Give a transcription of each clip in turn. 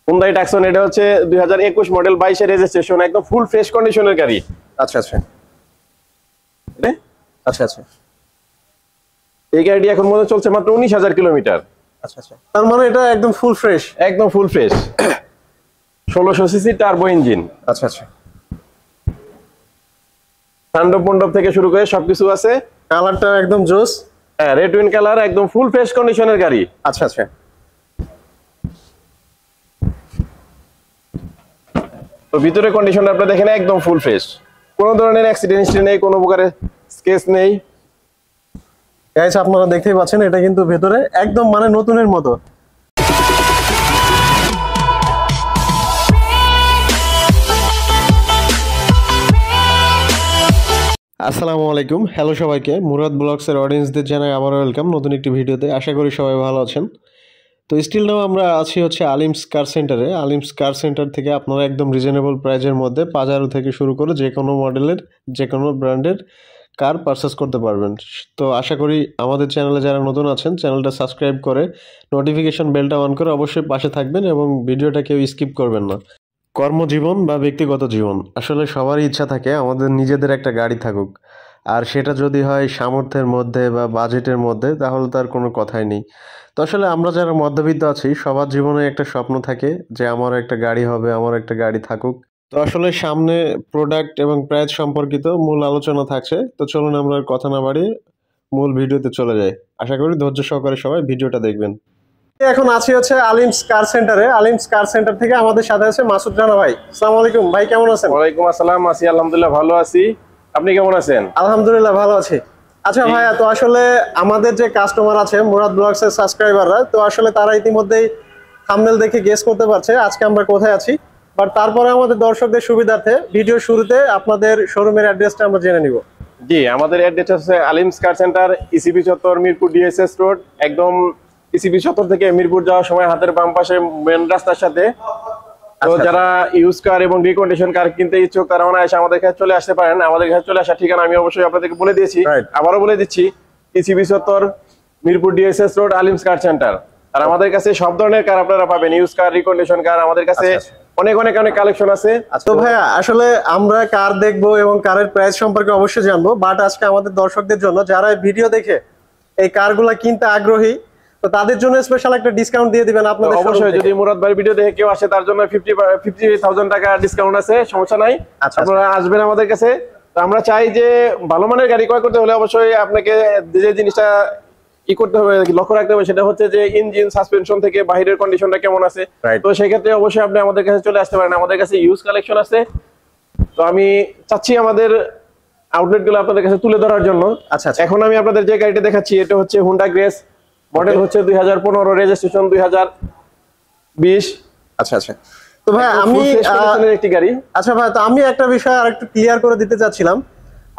Hyundai Tucson এটা হচ্ছে 2021 model 22 এর রেজিস্ট্রেশন, একদম ফুল ফ্রেশ কন্ডিশনের গাড়ি। আচ্ছা আচ্ছা আচ্ছা আচ্ছা। এই গাড়িটি এখন মধ্যে চলছে মাত্র 19,000 কিলোমিটার। আচ্ছা আচ্ছা, তার মানে এটা একদম ফুল ফ্রেশ? একদম full fresh. 1600 CC turbo engine. আচ্ছা আচ্ছা। সানরুফ মন্ডপ থেকে শুরু করে সবকিছু আছে। কালারটা একদম জোস। হ্যাঁ, রেড উইন কালার, একদম ফুল ফ্রেশ কন্ডিশনের গাড়ি। আচ্ছা আচ্ছা। তো ভিতরে কন্ডিশন আপনি দেখেন একদম ফুল ফ্রেশ, কোনো ধরনের অ্যাক্সিডেন্ট হিস্ট্রি নেই, কোনো প্রকারের স্কেচ নেই। গাইস আপনারা দেখতেই পাচ্ছেন এটা কিন্তু ভেতরে একদম মানে নতুনের মতো। আসসালামু আলাইকুম, হ্যালো সবাইকে। মুরাদ ব্লগসের অডিয়েন্সদের জানাই আবারও ওয়েলকাম নতুন একটি ভিডিওতে। আশা করি সবাই ভালো আছেন। তো স্টিল নাও আমরা আছি হচ্ছে আলিমস কার সেন্টারে। আলিমস কার সেন্টার থেকে আপনারা একদম রিজনেবল প্রাইজের মধ্যে পাজারো থেকে শুরু করে যে কোনো মডেলের যে কোনো ব্র্যান্ডের কার পারচেস করতে পারবেন। তো আশা করি আমাদের চ্যানেলে যারা নতুন আছেন চ্যানেলটা সাবস্ক্রাইব করে নোটিফিকেশন বেলটা অন করে অবশ্যই পাশে থাকবেন এবং ভিডিওটা কেউ স্কিপ করবেন না। কর্মজীবন বা ব্যক্তিগত জীবন, আসলে সবারই ইচ্ছা থাকে আমাদের নিজেদের একটা গাড়ি থাকুক, আর সেটা যদি হয় সামর্থ্যের মধ্যে বা বাজেটের মধ্যে তাহলে তার কোনো কথাই নেই। তো আসলে আমরা যারা মধ্যবিত্ত আছি সবার জীবনে একটা স্বপ্ন থাকে যে আমার একটা গাড়ি হবে, আমার একটা গাড়ি থাকুক। তো আসলে সামনে প্রোডাক্ট এবং প্রাইস সম্পর্কিত মূল আলোচনা থাকছে। তো চলুন আমরা আর কথা না বাড়িয়ে মূল ভিডিওতে চলে যাই। আশা করি ধৈর্য সহকারে সবাই ভিডিওটা দেখবেন। এখন আছি হচ্ছে আলিমস কার সেন্টারে। আলিমস কার সেন্টার থেকে আমাদের সাথে আছে মাসুদ রানা ভাই। আসসালামু আলাইকুম ভাই, কেমন আছেন? ওয়ালাইকুম আসসালাম, আছি আলহামদুলিল্লাহ ভালো আছি। আপনি কেমন আছেন? আলহামদুলিল্লাহ ভালো আছি। আচ্ছা ভাইয়া, তো আসলে আমাদের যে কাস্টমার আছে মুরাদ ব্লগসের সাবস্ক্রাইবাররা, তো আসলে তারা ইতিমধ্যেই থাম্বনেল দেখে গেস করতে পারছে আজকে আমরা কোথায় আছি। বাট তারপরে আমাদের দর্শকদের সুবিধার্থে ভিডিও শুরুতে আপনাদের শোরুমের অ্যাড্রেসটা আমরা জেনে নিব। জি, আমাদের অ্যাড্রেস হচ্ছে আলিমস কার সেন্টার, ইসিবি চত্বর, মিরপুর ডিএসএস রোড। একদম ইসিবি চত্বর থেকে মিরপুর যাওয়ার সময় হাতের বাম পাশে মেন রাস্তার সাথে। তো যারা ইউজ কার এবং রিকন্ডিশন কার কিনতে ইচ্ছুক তারা এসে আমাদের কাছে চলে আসতে পারেন। আমাদের কাছে চলে আসার ঠিকানা আমি অবশ্যই আপনাদেরকে বলে দিয়েছি, আবারও বলে দিচ্ছি। ইসিবি চত্বর, Mirpur DSS road, Alims car centre. আর আমাদের কাছে সব ধরনের কার আপনারা পাবেন, ইউজ কার, রিকন্ডিশন কার। আমাদের কাছে অনেক অনেক অনেক কালেকশন আছে। তো ভাইয়া আসলে আমরা কার দেখবো এবং কারের প্রাইস সম্পর্কে অবশ্যই জানবো, বাট আজকে আমাদের দর্শকদের জন্য যারা ভিডিও দেখে এই কারগুলা কিনতে আগ্রহী, তো তাদের জন্য স্পেশাল একটা ডিসকাউন্ট দিয়ে দিবেন আপনাদের। অবশ্যই, যদি মুরাদ ভাইয়ের ভিডিও দেখে কেউ আসে তার জন্য 50,000 টাকা ডিসকাউন্ট আছে, সমস্যা নাই। আপনারা আসবেন আমাদের কাছে। তো আমরা চাই যে ভালো মানের গাড়ি ক্রয় করতে হলে অবশ্যই আপনাকে যে জিনিসটা করতে হবে, লক্ষ্য রাখতে হবে, সেটা হচ্ছে যে ইঞ্জিন, সাসপেনশন থেকে বাহিরের কন্ডিশনটা কেমন আছে। তো সেক্ষেত্রে অবশ্যই আপনি আমাদের কাছে চলে আসতে পারেন। আমাদের কাছে ইউজ কালেকশন আছে। তো আমি চাচ্ছি আমাদের আউটলেট গুলো আপনাদের কাছে তুলে ধরার জন্য। আচ্ছা, এখন আমি আপনাদের যে গাড়িটা দেখাচ্ছি এটা হচ্ছে হুন্ডা গ্রেস, মডেল হচ্ছে 2015, রেজিস্ট্রেশন 2020। আচ্ছা আচ্ছা। তো ভাই আমি একটি গাড়ি। আচ্ছা ভাই, তো আমি একটা বিষয় আরেকটু ক্লিয়ার করে দিতে চাচ্ছিলাম।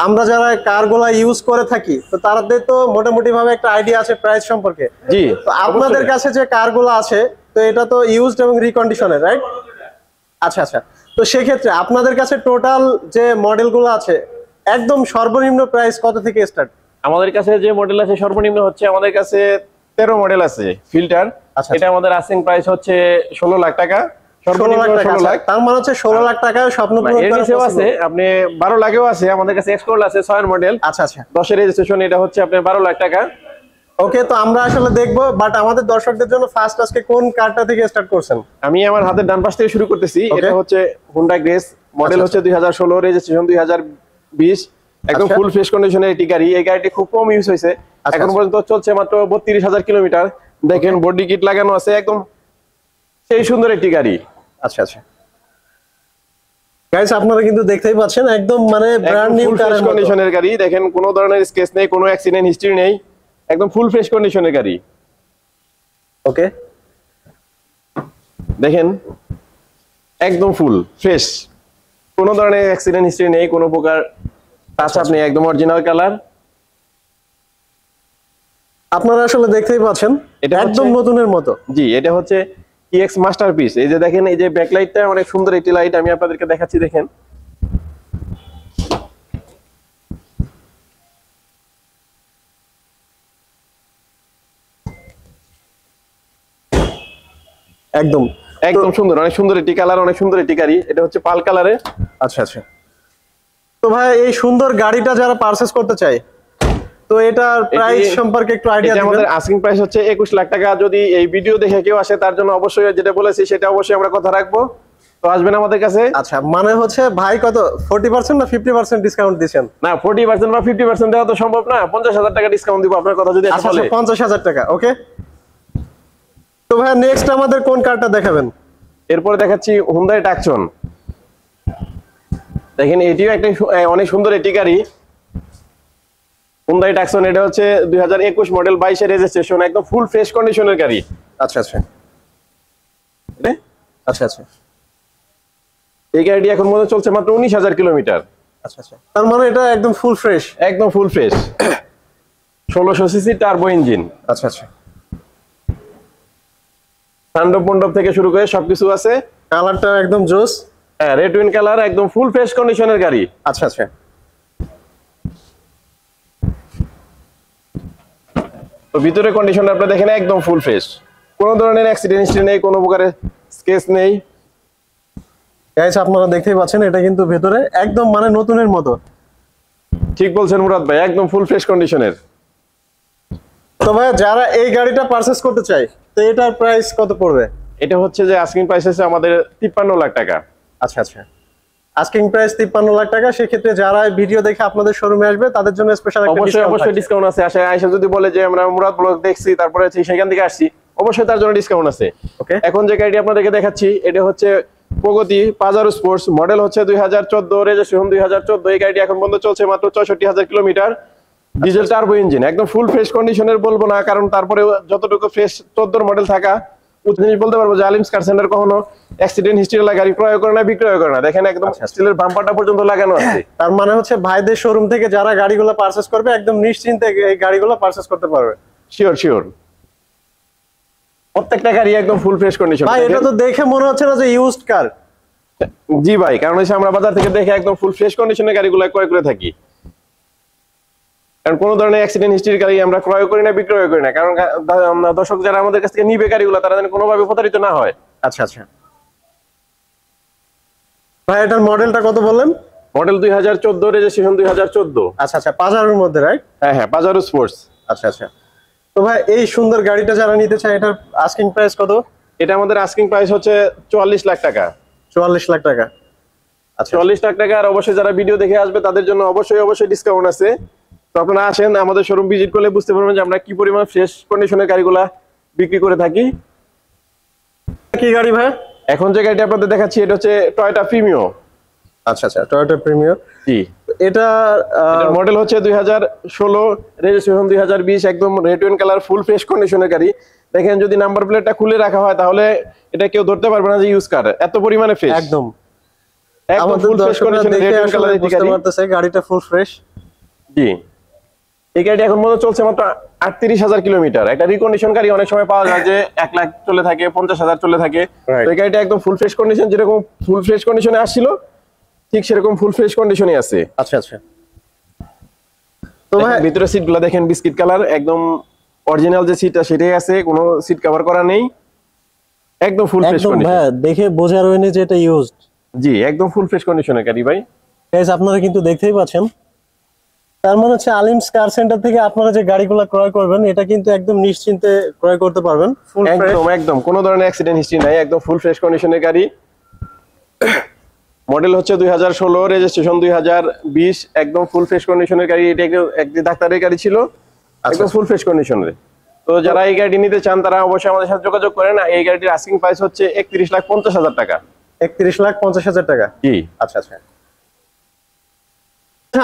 আমরা যারা কারগুলা ইউজ করে থাকি তো তাদের তো মোটামুটি ভাবে একটা আইডিয়া আছে প্রাইস সম্পর্কে। জি, তো আপনাদের কাছে যে কারগুলো আছে তো এটা তো ইউজড এবং রিকন্ডিশনের, রাইট? আচ্ছা আচ্ছা। তো সেক্ষেত্রে আপনাদের কাছে টোটাল যে মডেলগুলো আছে একদম সর্বনিম্ন প্রাইস কত থেকে স্টার্ট? আমাদের কাছে যে মডেল আছে সর্বনিম্ন হচ্ছে আমাদের কাছে 13 মডেল আছে ফিল্টার। এটা আমাদের আস্কিং প্রাইস হচ্ছে 16 লাখ টাকা। 16 লাখ, তার মানে হচ্ছে 16 লাখ টাকা স্বপ্ন পূরণ করা আছে। আপনি 12 লাখেও আছে, আমাদের কাছে এক্সকোল আছে 6 এর মডেল। আচ্ছা আচ্ছা, 10 এর রেজিস্ট্রেশন, এটা হচ্ছে আপনার 12 লাখ টাকা। ওকে, তো আমরা আসলে দেখবো, বাট আমাদের দর্শকদের জন্য ফার্স্ট আজকে কোন কারটা থেকে স্টার্ট করছেন? আমি আমার হাতের ডান পাশ থেকে শুরু করতেছি। এটা হচ্ছে হুন্ডা গ্রেস, মডেল হচ্ছে 2016, রেজিস্ট্রেশন 2020। একদম ফুল ফ্রেশ কন্ডিশনের একটি গাড়ি। এই গাড়িটি খুব কম ইউজ হয়েছে, এখন পর্যন্ত চলছে মাত্র 32,000 কিলোমিটার। দেখেন বডি কিট লাগানো আছে, একদম সেই সুন্দর একটি গাড়ি। আচ্ছা আচ্ছা গাইস, আপনারা কিন্তু দেখতেই পাচ্ছেন একদম মানে ব্র্যান্ড নিউ কারের কন্ডিশনের গাড়ি। দেখেন কোনো ধরনের স্কেচ নেই, কোনো অ্যাক্সিডেন্ট হিস্ট্রি নেই, একদম ফুল ফ্রেশ কন্ডিশনের গাড়ি। ওকে, দেখেন একদম ফুল ফ্রেশ, কোনো ধরনের অ্যাক্সিডেন্ট হিস্ট্রি নেই, কোনো প্রকার টাচ আপ নেই, একদম অরিজিনাল কালার। আপনারা আসলে দেখতেই পাচ্ছেন এটা একদম নতুনের মতো। জি, এটা হচ্ছে EX মাস্টারপিস। এই যে দেখেন, এই যে ব্যাকলাইটটা অনেক সুন্দর একটি লাইট, আমি আপনাদেরকে দেখাচ্ছি। দেখেন একদম একদম সুন্দর, অনেক সুন্দর একটি কালার, অনেক সুন্দর একটি গাড়ি। এটা হচ্ছে পাল কালারে। আচ্ছা আচ্ছা। তো ভাই এই সুন্দর গাড়িটা যারা পারচেজ করতে চায়, তো এটার প্রাইস সম্পর্কে একটু আইডিয়া দিবেন? আমাদের আস্কিং প্রাইস হচ্ছে 21 লাখ টাকা। যদি এই ভিডিও দেখে কেউ আসে তার জন্য অবশ্যই যেটা বলেছি সেটা অবশ্যই আমরা কথা রাখবো। তো আসবেন আমাদের কাছে। আচ্ছা, মানে হচ্ছে ভাই কত 40% না 50% ডিসকাউন্ট দিবেন? না, 40% বা 50% দেওয়া তো সম্ভব না। 50,000 টাকা ডিসকাউন্ট দিব আপনার কথা যদি আচ্ছা বলে। 50,000 টাকা, ওকে। তো ভাই নেক্সট আমাদের কোন কারটা দেখাবেন? এরপরে দেখাচ্ছি হুন্ডাই টাকসন। দেখেন এটিও একটা অনেক সুন্দর একটি গাড়ি, হুন্ডাই টাকসন। এটা হচ্ছে 2021 মডেল, 22 এর রেজিস্ট্রেশন, একদম ফুল ফ্রেশ কন্ডিশনের গাড়ি। আচ্ছা আচ্ছা আচ্ছা আচ্ছা। এই গাড়িটি এখন মধ্যে চলছে মাত্র 19,000 কিলোমিটার। আচ্ছা আচ্ছা, তার মানে এটা একদম ফুল ফ্রেশ? একদম full fresh. 1600 CC turbo engine. আচ্ছা আচ্ছা। সানরূফ মণ্ডপ থেকে শুরু করে সবকিছু আছে। কালারটা একদম জোস। হ্যাঁ, রেড উইন কালার, একদম ফুল ফ্রেশ কন্ডিশনের গাড়ি। আচ্ছা আচ্ছা। তো ভিতরে কন্ডিশন আপনারা দেখেন একদম ফুল ফ্রেশ, কোনো ধরনের অ্যাক্সিডেন্ট হিস্ট্রি নেই, কোনো প্রকারের স্কেচ নেই। গাইস আপনারা দেখতেই পাচ্ছেন এটা কিন্তু ভেতরে একদম মানে নতুনের মতো। ঠিক বলছেন মুরাদ ভাই, একদম ফুল ফ্রেশ কন্ডিশনের। তো ভাই যারা এই গাড়িটা পারচেজ করতে চায়, তো এটার প্রাইস কত পড়বে? এটা হচ্ছে যে আস্কিং প্রাইস আছে আমাদের 53 লাখ টাকা। আচ্ছা আচ্ছা, আস্কিং প্রাইস 53 লাখ টাকা। সেক্ষেত্রে যারা ভিডিও দেখে আপনাদের শোরুমে আসবে তাদের জন্য স্পেশাল একটা অবশ্যই অবশ্যই ডিসকাউন্ট আছে। আয়সা যদি বলে যে আমরা মুরাদ ব্লগ দেখছি তারপরে সেখান থেকে আসছি, অবশ্যই তার জন্য ডিসকাউন্ট আছে। ওকে। এখন যে গাড়িটি আপনাদেরকে দেখাচ্ছি এটা হচ্ছে প্রগতি পাজারো স্পোর্টস, মডেল হচ্ছে 2014, রেজিস্ট্রেশন 2014। এই গাড়িটি এখন পর্যন্ত চলছে মাত্র 64,000 কিলোমিটার, ডিজেল টার্বো ইঞ্জিন, একদম ফুল ফ্রেশ কন্ডিশনের বলবো না, কারণ তারপরে যতটুকু ফ্রেশ 14 মডেল থাকা জিনিস বলতে পারবো যে আলিমস কার সেন্টার কখনো অ্যাক্সিডেন্ট হিস্ট্রি গাড়ি ক্রয় করে না, বিক্রয় করে না। দেখেন একদম স্টিলের বাম্পারটা পর্যন্ত লাগানো আছে। তার মানে হচ্ছে ভাইদের শোরুম থেকে যারা গাড়িগুলো পারচেজ করবে একদম নিশ্চিন্তে এই গাড়িগুলো পারচেজ করতে পারবে। শিওর শিওর, প্রত্যেকটা গাড়ি একদম ফুল ফ্রেশ কন্ডিশন। ভাই এটা তো দেখে মনে হচ্ছে না যে ইউজড কার। জি ভাই, কারণ হচ্ছে আমরা বাজার থেকে দেখে একদম ফুল ফ্রেশ কন্ডিশনের গাড়িগুলো ক্রয় করে থাকি। কারণ কোনো ধরনের অ্যাক্সিডেন্ট হিস্ট্রির গাড়ি আমরা ক্রয় করি না, বিক্রয় করি না, কারণ দর্শক যারা আমাদের কাছ থেকে নিবে গাড়িগুলো তারা যেন কোনোভাবে প্রতারিত না হয়। আচ্ছা আচ্ছা। ভাই এটার মডেলটা কত বললেন? Model 2014, registration 2014। আচ্ছা আচ্ছা, পাজারোর মধ্যে, রাইট? হ্যাঁ হ্যাঁ, পাজারো স্পোর্টস। আচ্ছা আচ্ছা। তো ভাই এই সুন্দর গাড়িটা যারা নিতে চায় এটার আস্কিং প্রাইস কত? এটা আমাদের আস্কিং প্রাইস হচ্ছে 44 লাখ টাকা। 44 লাখ টাকা। আচ্ছা 44 লাখ টাকা। আর অবশ্যই যারা ভিডিও দেখে আসবে তাদের জন্য অবশ্যই অবশ্যই ডিসকাউন্ট আছে। তো আপনারা আসেন, আমাদের শোরুম ভিজিট করলে বুঝতে পারবেন যে আমরা কি পরিমাণ ফ্রেশ কন্ডিশনের গাড়িগুলা বিক্রি করে থাকি। কি গাড়ি ভাই? এখন যে গাড়িটা আপনাদের দেখাচ্ছি এটা হচ্ছে টয়োটা প্রিমিও। আচ্ছা আচ্ছা, টয়োটা প্রিমিও। জি, এটা মডেল হচ্ছে 2016, রেজিস্ট্রেশন 2020, একদম red wine colour, full fresh কন্ডিশনের গাড়ি। দেখেন যদি নাম্বার প্লেটটা খুলে রাখা হয় তাহলে এটা কেউ ধরতে পারবে না যে ইউজ কার, এত পরিমাণে ফ্রেশ। একদম একদম ফুল ফ্রেশ কন্ডিশনের রেড ওয়াইন কালারের বুঝতে পারতেছে গাড়িটা ফুল ফ্রেশ। জি, এই গাড়িটা এখন মধ্যে চলছে মাত্র 38,000 কিলোমিটার। একটা রিকন্ডিশন গাড়ি অনেক সময় পাওয়া যায় যে 1 লাখ চলে থাকে, 50,000 চলে থাকে। তো এই গাড়িটা একদম ফুল ফ্রেশ কন্ডিশন, যেরকম ফুল ফ্রেশ কন্ডিশনে আসছিল ঠিক সেরকম ফুল ফ্রেশ কন্ডিশনে আছে। আচ্ছা আচ্ছা। তো ভাই ভিতরে সিটগুলো দেখেন বিস্কিট কালার, একদম অরিজিনাল যে সিটটা সেটাই আছে, কোনো সিট কভার করা নেই, একদম ফুল ফ্রেশ একদম কন্ডিশন। ভাই দেখে বোঝা রয়নি যে এটা ইউজড। জি, একদম ফুল ফ্রেশ কন্ডিশনের গাড়ি ভাই। গাইস আপনারা কিন্তু দেখতেই পাচ্ছেন, তার মানে হচ্ছে আলিমস কার সেন্টার থেকে আপনারা যে গাড়িগুলো ক্রয় করবেন এটা কিন্তু একদম নিশ্চিন্তে ক্রয় করতে পারবেন। ফুল ফ্রেশ, একদম একদম কোনো ধরনের অ্যাক্সিডেন্ট হিস্ট্রি নাই, একদম ফুল ফ্রেশ কন্ডিশনের গাড়ি। মডেল হচ্ছে 2016, রেজিস্ট্রেশন 2020, একদম ফুল ফ্রেশ কন্ডিশনের গাড়ি। এটা একটি ডাক্তারের গাড়ি ছিল, একদম ফুল ফ্রেশ কন্ডিশনের। তো যারা এই গাড়ি নিতে চান তারা অবশ্যই আমাদের সাথে যোগাযোগ করেন। এই গাড়িটির আস্কিং প্রাইস হচ্ছে 31,50,000 টাকা। 31,50,000 টাকা। জি, আচ্ছা আচ্ছা।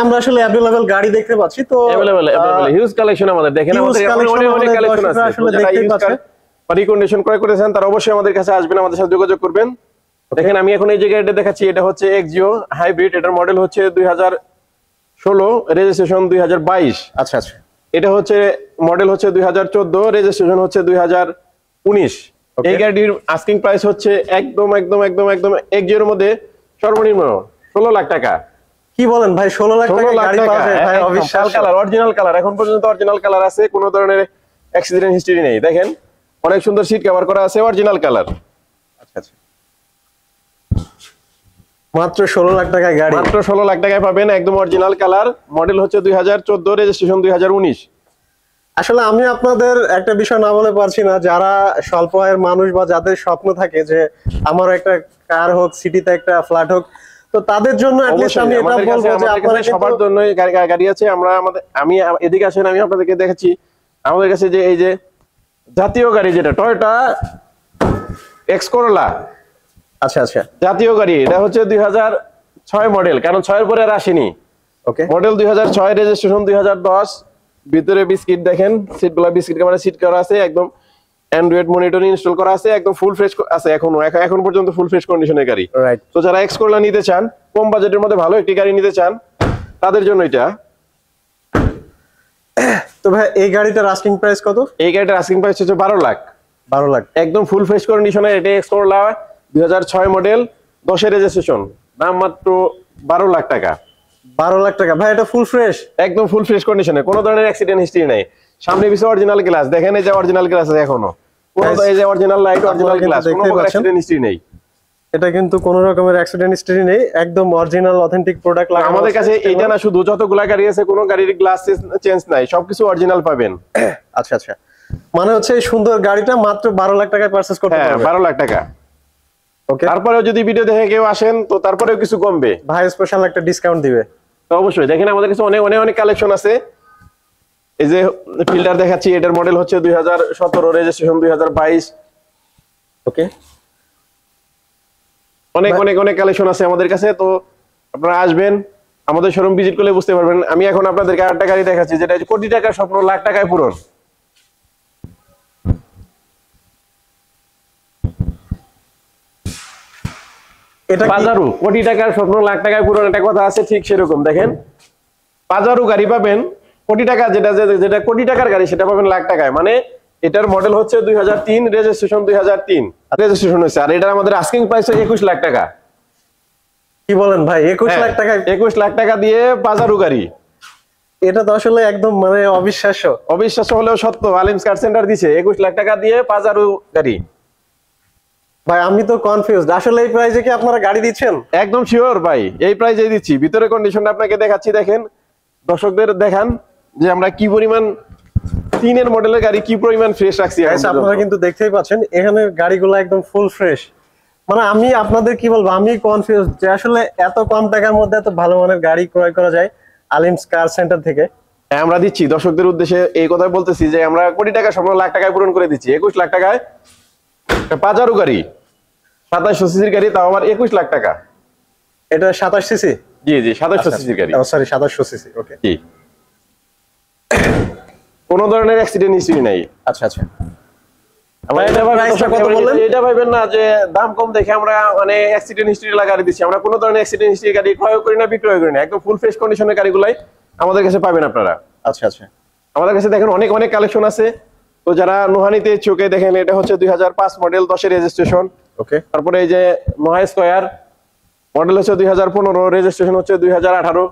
আমরা আসলে अवेलेबल গাড়ি দেখতে পাচ্ছি, তো अवेलेबल হিউজ কালেকশন আমাদের। দেখেন আমাদের অনেক কালেকশন আছে। আসলে যারা দেখতেই ইউজ পাচ্ছেন, কার রিকন্ডিশন ক্রয় করেছেন তারা অবশ্যই আমাদের কাছে আসবেন, আমাদের সাথে যোগাযোগ করবেন। দেখেন আমি এখন এই যে গাড়িটা দেখাচ্ছি এটা হচ্ছে এক্সিও হাইব্রিড। এটার মডেল হচ্ছে 2016, রেজিস্ট্রেশন 2022। আচ্ছা আচ্ছা। এটা হচ্ছে মডেল হচ্ছে 2014, রেজিস্ট্রেশন হচ্ছে 2019। এই গাড়ির আস্কিং প্রাইস হচ্ছে একদম একদম একদম একদম এক্সিওর মধ্যে সর্বনিম্ন 16 লাখ টাকা। কি বলেন ভাই, 16 লাখ টাকা গাড়ি পাওয়া যায় ভাই? অবিশ্বাস্য কালার, অরিজিনাল কালার, এখন পর্যন্ত অরিজিনাল কালার আছে, কোনো ধরনের অ্যাক্সিডেন্ট হিস্টরি নেই। দেখেন অনেক সুন্দর সিট কভার করা আছে, অরিজিনাল কালার। আচ্ছা আচ্ছা। মাত্র 16 লাখ টাকায় গাড়ি, মাত্র 16 লাখ টাকায় পাবেন, একদম অরিজিনাল কালার, মডেল হচ্ছে 2014, রেজিস্ট্রেশন 2019। আসলে আমি আপনাদের একটা বিষয় না বলে পারছি না, যারা স্বল্প আয়ের মানুষ বা যাদের স্বপ্ন থাকে যে আমার একটা কার হোক, সিটিতে একটা ফ্ল্যাট হোক, তো তাদের জন্য at least আমি এটা বলবো যে আপনারা সবার জন্য গাড়ি আছে। আমি এদিকে আসেন, আমি আপনাদেরকে দেখাচ্ছি আমাদের কাছে যে এই যে জাতীয় গাড়ি, যেটা টয়োটা এক্স করোলা। আচ্ছা আচ্ছা, জাতীয় গাড়ি, এটা হচ্ছে 2006 মডেল, কারণ 6 এর পরে আর আসেনি। ওকে, মডেল 2006, রেজিস্ট্রেশন 2010। ভিতরে বিস্কিট দেখেন, সিটগুলো বিস্কিট ক্যামেরা সিট করা আছে, একদম অ্যান্ড্রয়েড মনিটরিং ইনস্টল করা আছে, একদম ফুল ফ্রেশ আছে, এখন পর্যন্ত ফুল ফ্রেশ কন্ডিশনের গাড়ি। রাইট। তো যারা এক্স করলা নিতে চান, কম বাজেটের মধ্যে ভালো একটি গাড়ি নিতে চান, তাদের জন্য এটা। তো ভাই এই গাড়িটার আস্কিং প্রাইস কত? এই গাড়িটার আস্কিং প্রাইস হচ্ছে 12 লাখ। 12 লাখ, একদম ফুল ফ্রেশ কন্ডিশনের। এটা এক্স করলা 2006 মডেল, 10 এর রেজিস্ট্রেশন, দাম মাত্র 12 লাখ টাকা। 12 লাখ টাকা ভাই, এটা ফুল ফ্রেশ? একদম ফুল ফ্রেশ কন্ডিশনে, কোনো ধরনের অ্যাক্সিডেন্ট হিস্ট্রি নাই। সামনে পিছে অরিজিনাল গ্লাস দেখেন, এই যে অরিজিনাল গ্লাস আছে এখনো, এই যে অরিজিনাল লাইট, অরিজিনাল গ্লাস, কোনো অ্যাক্সিডেন্ট হিস্ট্রি নেই। এটা কিন্তু কোনো রকমের অ্যাক্সিডেন্ট হিস্টরি নেই, একদম অরিজিনাল অথেন্টিক প্রোডাক্ট লাগানো আমাদের কাছে এটা না, শুধু যতগুলা গাড়ি আছে কোনো গাড়ির গ্লাস চেঞ্জ নাই, সবকিছু অরিজিনাল পাবেন। আচ্ছা আচ্ছা, মানে হচ্ছে এই সুন্দর গাড়িটা মাত্র 12 লাখ টাকায় পারচেজ করতে হ্যাঁ, পারবেন। 12 লাখ টাকা। ওকে, তারপরেও যদি ভিডিও দেখে কেউ আসেন, তো তারপরেও কিছু কমবে, ভাই স্পেশাল একটা ডিসকাউন্ট দিবে। তো অবশ্যই দেখেন আমাদের কাছে অনেক অনেক অনেক কালেকশন আছে। এই যে ফিল্টার দেখাচ্ছি, এটার মডেল হচ্ছে 2017, রেজিস্ট্রেশন 2022। ওকে, অনেক অনেক অনেক কালেকশন আছে আমাদের কাছে। তো আপনারা আসবেন, আমাদের শোরুম ভিজিট করলে বুঝতে পারবেন। আমি এখন আপনাদেরকে আরেকটা গাড়ি দেখাচ্ছি, যেটা হচ্ছে কোটি টাকার স্বপ্ন, লাখ টাকায় পূরণ। এটা পাজারু, কোটি টাকার স্বপ্ন লাখ টাকায় পূরণ, একটা কথা আছে, ঠিক সেরকম। দেখেন পাজারু গাড়ি পাবেন কোটি টাকা, যেটা কোটি টাকার গাড়ি সেটা পাবেন লাখ টাকায়। মানে এটার মডেল হচ্ছে 2003, রেজিস্ট্রেশন 2003 রেজিস্ট্রেশন হয়েছে। আর এটার আমাদের আস্কিং প্রাইস 21 লাখ টাকা। কি বলেন ভাই, 21 লাখ টাকায়? 21 লাখ টাকা দিয়ে পাজারু গাড়ি, এটা তো আসলে একদম মানে অবিশ্বাস্য। অবিশ্বাস্য হলেও সত্য। আলিমস কার সেন্টার দিছে 21 লাখ টাকা দিয়ে পাজারু গাড়ি। ভাই আমি তো কনফিউজড, আসলে এই প্রাইসে কি আপনারা গাড়ি দিচ্ছেন? একদম শিওর ভাই, এই প্রাইসে দিচ্ছি। ভিতরে কন্ডিশনটা আপনাকে দেখাচ্ছি, দেখেন, দর্শকদের দেখান যে আমরা কি পরিমাণ 3 এর মডেলের গাড়ি কি পরিমাণ ফ্রেশ রাখছি। আপনারা কিন্তু দেখতেই পাচ্ছেন এখানে গাড়িগুলো একদম ফুল ফ্রেশ। মানে আমি আপনাদের কি বলবো, আমি কনফিউজ যে আসলে এত কম টাকার মধ্যে এত ভালো মানের গাড়ি ক্রয় করা যায় আলিমস কার সেন্টার থেকে। আমরা দিচ্ছি দর্শকদের উদ্দেশ্যে এই কথাই বলতেছি যে আমরা কোটি টাকা স্বপ্ন লাখ টাকায় পূরণ করে দিচ্ছি। 21 লাখ টাকায় পাজারু গাড়ি, 2700 সিসির গাড়ি, তাও আবার 21 লাখ টাকা। এটা 27 সিসি? জি জি, 2700 সিসির গাড়ি। Sorry, 2700 CC. ওকে, জি, কোনো ধরনের অ্যাক্সিডেন্ট হিস্ট্রি নাই। আচ্ছা আচ্ছা। এটা ভাবেন না যে দাম কম দেখে আমরা মানে অ্যাক্সিডেন্ট হিস্ট্রি গাড়ি দিচ্ছি। আমরা কোনো ধরনের অ্যাক্সিডেন্ট হিস্ট্রি গাড়ি ক্রয় করি না, বিক্রয় করি না। একদম ফুল ফ্রেশ কন্ডিশনের গাড়িগুলাই আমাদের কাছে পাবেন আপনারা। আচ্ছা আচ্ছা, আমাদের কাছে দেখেন অনেক অনেক কালেকশন আছে। তো যারা নোহানিতে চোখে দেখেন, এটা হচ্ছে 2005 মডেল, 10 এর রেজিস্ট্রেশন। ওকে, তারপরে এই যে নোহা স্কয়ার, মডেল হচ্ছে 2015, রেজিস্ট্রেশন হচ্ছে 2018।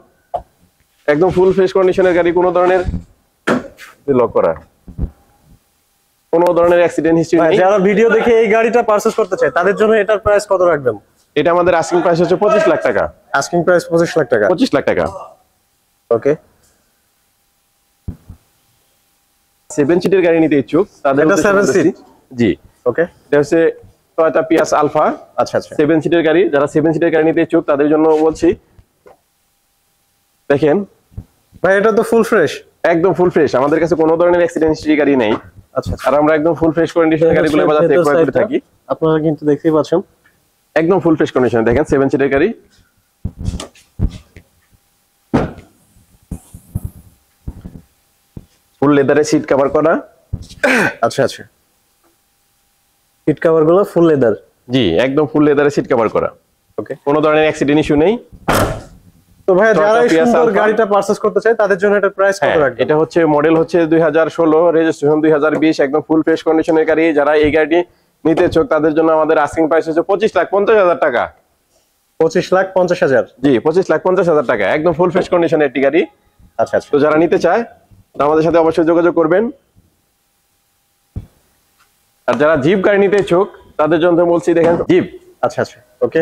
একদম ফুল ফ্রেশ কন্ডিশনের গাড়ি, কোনো ধরনের লক করা, কোনো ধরনের অ্যাক্সিডেন্ট হিস্ট্রি নেই। যারা ভিডিও দেখে এই গাড়িটা পারচেজ করতে চায় তাদের জন্য এটার প্রাইস কত রাখবেন? এটা আমাদের আস্কিং প্রাইস হচ্ছে 25 লাখ টাকা। আস্কিং প্রাইস 25 লাখ টাকা? 25 লাখ টাকা। ওকে, 7 সিটের গাড়ি নিতে ইচ্ছুক তাদের এটা 7 সিট? জি। ওকে, এটা হচ্ছে টয়োটা পিয়াস আলফা। আচ্ছা আচ্ছা, 7 সিটের গাড়ি। যারা 7 সিটের গাড়ি নিতে ইচ্ছুক তাদের জন্য বলছি, দেখেন ভাই এটা তো ফুল ফ্রেশ? একদম ফুল ফ্রেশ। আমাদের কাছে কোনো ধরনের অ্যাক্সিডেন্ট হিস্ট্রি গাড়ি নেই। আচ্ছা, আর আমরা একদম ফুল ফ্রেশ কন্ডিশনের গাড়িগুলো বাজার থেকে ক্রয় করে থাকি। আপনারা কিন্তু দেখতেই পাচ্ছেন একদম ফুল ফ্রেশ কন্ডিশনে। দেখেন 7 সিটের গাড়ি, ফুল লেদারে সিট কভার করা। আচ্ছা আচ্ছা, সিট কভার গুলো ফুল লেদার? জি, একদম ফুল লেদারে সিট কভার করা। ওকে, কোনো ধরনের অ্যাক্সিডেন্ট ইস্যু নেই। তো ভাই যারা এই সুন্দর গাড়িটা পারচেজ করতে চায় তাদের জন্য এটার প্রাইস কত রাখবেন? এটা হচ্ছে মডেল হচ্ছে 2016, রেজিস্ট্রেশন 2020, একদম ফুল ফ্রেশ কন্ডিশনের গাড়ি। যারা এই গাড়িটি নিতে ইচ্ছুক তাদের জন্য আমাদের আস্কিং প্রাইস হচ্ছে 25,50,000 টাকা। 25,50,000? জি, 25,50,000 টাকা, একদম ফুল ফ্রেশ কন্ডিশনের একটি গাড়ি। আচ্ছা আচ্ছা, তো যারা নিতে চায় তো আমাদের সাথে অবশ্যই যোগাযোগ করবেন। আর যারা জিপ গাড়ি নিতে ইচ্ছুক তাদের জন্য বলছি, দেখেন জিপ। আচ্ছা আচ্ছা, ওকে,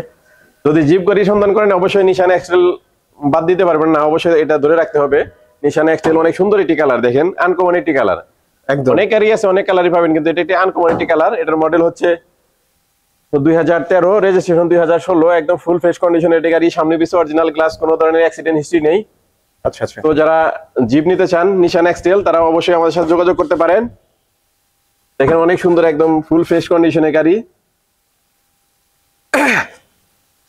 যদি জিপ গাড়ি সন্ধান করেন অবশ্যই নিশান এক্সেল বাদ দিতে পারবেন না, অবশ্যই এটা ধরে রাখতে হবে। নিশান এক্সেল অনেক সুন্দর একটি কালার, দেখেন আনকমন একটি কালার। একদম অনেক গাড়ি আছে অনেক কালারই পাবেন, কিন্তু এটা একটি আনকমন একটি কালার। এটার মডেল হচ্ছে 2013, রেজিস্ট্রেশন 2016, একদম ফুল ফ্রেশ কন্ডিশনের এটি গাড়ি। সামনে পিছনে অরিজিনাল গ্লাস, কোনো ধরনের অ্যাক্সিডেন্ট হিস্ট্রি নেই। আচ্ছা আচ্ছা। তো যারা জিপ নিতে চান নিশান এক্সটেল, তারা অবশ্যই আমাদের সাথে যোগাযোগ করতে পারেন। দেখেন অনেক সুন্দর একদম ফুল ফ্রেশ কন্ডিশনের গাড়ি,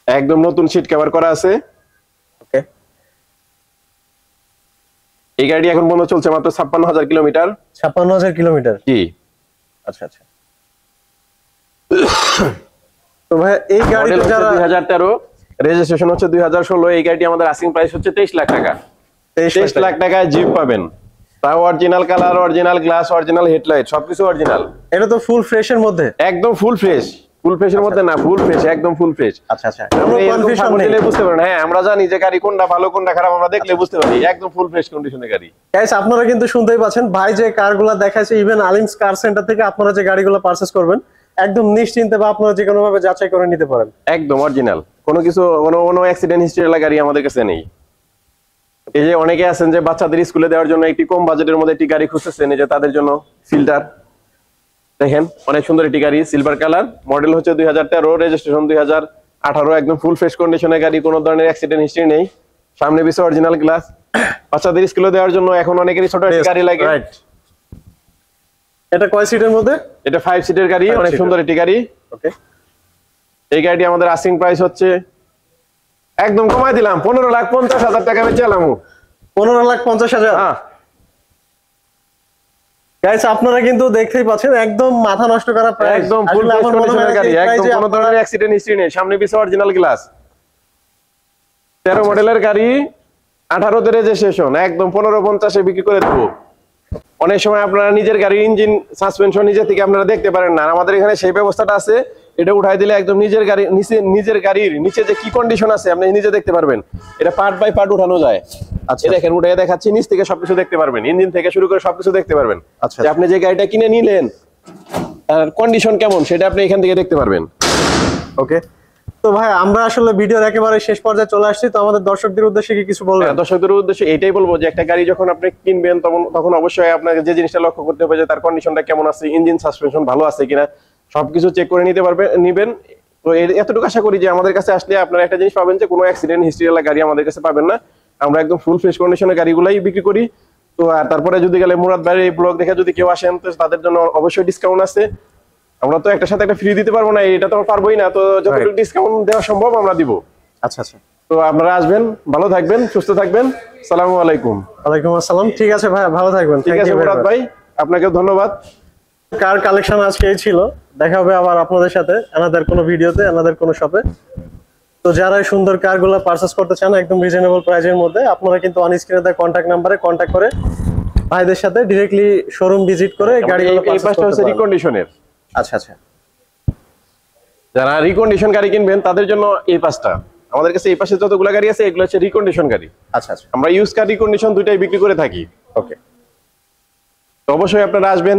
একদম নতুন সিট কভার করা আছে। ওকে, এই গাড়ি এখন পর্যন্ত চলছে মাত্র 56,000 কিলোমিটার। 56,000 কিলোমিটার। জি, আচ্ছা আচ্ছা। তো ভাই এই গাড়িটা যারা 2013, রেজিস্ট্রেশন হচ্ছে 2016, এই গাড়িটি আমাদের আস্কিং প্রাইস হচ্ছে 23 লাখ টাকা। 23 লাখ টাকায় জিপ পাবেন, তাও original colour, original glass, original headlight, সবকিছু অরিজিনাল। এটা তো ফুল ফ্রেশের মধ্যে? একদম ফুল ফ্রেশ। ফুল ফ্রেশের মধ্যে না, ফুল ফ্রেশ, একদম ফুল ফ্রেশ। আচ্ছা আচ্ছা, কোনো কনফিউশন নেই, বুঝতে পারেন। হ্যাঁ, আমরা জানি যে গাড়ি কোনটা ভালো কোনটা খারাপ, আমরা দেখলে বুঝতে পারি। একদম ফুল ফ্রেশ কন্ডিশনের গাড়ি। গাইস আপনারা কিন্তু শুনতেই পাচ্ছেন, ভাই যে কারগুলো দেখাচ্ছে, ইভেন আলিমস কার সেন্টার থেকে আপনারা যে গাড়িগুলো পারচেজ করবেন একদম নিশ্চিন্তে বা আপনারা যে কোনো ভাবে যাচাই করে নিতে পারেন। একদম অরিজিনাল, কোনো কিছু কোনো অ্যাক্সিডেন্ট হিস্ট্রি এর গাড়ি আমাদের কাছে নেই। এই যে অনেকে আছেন যে বাচ্চাদের স্কুলে দেওয়ার জন্য একটি কম বাজেটের মধ্যে একটি গাড়ি খুঁজতেছেন, এই যে তাদের জন্য ফিল্টার। দেখেন অনেক সুন্দর একটি গাড়ি, সিলভার কালার, মডেল হচ্ছে 2013, রেজিস্ট্রেশন 2018, একদম ফুল ফ্রেশ কন্ডিশনের গাড়ি, কোনো ধরনের অ্যাক্সিডেন্ট হিস্ট্রি নেই। সামনে পিছনে অরিজিনাল গ্লাস। বাচ্চাদের স্কুলে দেওয়ার জন্য এখন অনেকেরই ছোট একটা গাড়ি লাগে। এটা কয় সিটের মধ্যে? এটা 5 সিটের গাড়ি, অনেক সুন্দর একটি গাড়ি। ওকে, এই গাড়িটি আমাদের আস্কিং প্রাইস হচ্ছে, একদম কমাই দিলাম, 15,50,000 টাকা বেচে এলাম। 15,50,000। হ্যাঁ গাইস আপনারা কিন্তু দেখতেই পাচ্ছেন, একদম মাথা নষ্ট করা প্রাইস, একদম ফুল ফ্রেশ কন্ডিশনের গাড়ি, একদম কোনো ধরনের অ্যাক্সিডেন্ট হিস্ট্রি নেই, সামনে পিছনে অরিজিনাল গ্লাস। 13 মডেলের গাড়ি, 18 তে রেজিস্ট্রেশন, একদম 15,50 এ বিক্রি করে দেবো। অনেক সময় আপনারা নিজের গাড়ির ইঞ্জিন সাসপেনশন নিজে থেকে আপনারা দেখতে পারেন না, আমাদের এখানে সেই ব্যবস্থাটা আছে। এটা উঠাই দিলে একদম নিজের গাড়ির নিচে যে কি কন্ডিশন আছে আপনি নিজে দেখতে পারবেন। এটা পার্ট বাই পার্ট উঠানো যায়। আচ্ছা, এই দেখেন উঠাই দেখাচ্ছি, নিচ থেকে সবকিছু দেখতে পারবেন, ইঞ্জিন থেকে শুরু করে সবকিছু দেখতে পারবেন। আচ্ছা, যে আপনি যে গাড়িটা কিনে নিলেন তার কন্ডিশন কেমন সেটা আপনি এখান থেকে দেখতে পারবেন। ওকে, তো ভাই আমরা আসলে ভিডিওর একেবারে শেষ পর্যায়ে চলে আসছি, তো আমাদের দর্শকদের উদ্দেশ্যে কি কিছু বলবেন? দর্শকদের উদ্দেশ্যে এটাই বলবো যে একটা গাড়ি যখন আপনি কিনবেন তখন অবশ্যই আপনাকে যে জিনিসটা লক্ষ্য করতে হবে যে তার কন্ডিশনটা কেমন আছে, ইঞ্জিন সাসপেনশন ভালো আছে কিনা, সবকিছু চেক করে নিবেন। তো এতটুকু আশা করি যে আমাদের কাছে আসলে আপনারা একটা জিনিস পাবেন যে কোনো অ্যাক্সিডেন্ট হিস্ট্রিওয়ালা গাড়ি আমাদের কাছে পাবেন না। আমরা একদম ফুল ফ্রেশ কন্ডিশনের গাড়িগুলাই বিক্রি করি। তো আর তারপরে যদি গেলে মুরাদ ভাইয়ের এই ব্লগ দেখে যদি কেউ আসেন তো তাদের জন্য অবশ্যই ডিসকাউন্ট আছে। আমরা তো একটা সাথে একটা ফ্রি দিতে পারবো না, এটা তো পারবোই না, তো যতটুকু ডিসকাউন্ট দেওয়া সম্ভব আমরা দিব। আচ্ছা আচ্ছা, তো আপনারা আসবেন, ভালো থাকবেন, সুস্থ থাকবেন। আসসালামু আলাইকুম। ওয়ালাইকুম আসসালাম। ঠিক আছে ভাই, ভালো থাকবেন। ঠিক আছে মুরাদ ভাই, আপনাকে ধন্যবাদ। কার কালেকশন আজকে এই ছিল, দেখা হবে আবার আপনাদের সাথে আনাদার কোনো ভিডিওতে, আনাদার কোনো শপে। তো যারা এই সুন্দর কারগুলো পারচেজ করতে চান একদম রিজনেবল প্রাইসের মধ্যে, আপনারা কিন্তু অন স্ক্রিনে দেওয়া কন্ট্যাক্ট নাম্বারে কন্ট্যাক্ট করে ভাইদের সাথে ডিরেক্টলি শোরুম ভিজিট করে গাড়িগুলো এই পাশটা হচ্ছে রিকন্ডিশনের। আচ্ছা আচ্ছা, যারা রিকন্ডিশন গাড়ি কিনবেন তাদের জন্য এই পাশটা। আমাদের কাছে এই পাশে যতগুলো গাড়ি আছে এগুলো হচ্ছে রিকন্ডিশন গাড়ি। আচ্ছা আচ্ছা, আমরা ইউজ কার রিকন্ডিশন দুইটাই বিক্রি করে থাকি। ওকে, তো অবশ্যই আপনারা আসবেন,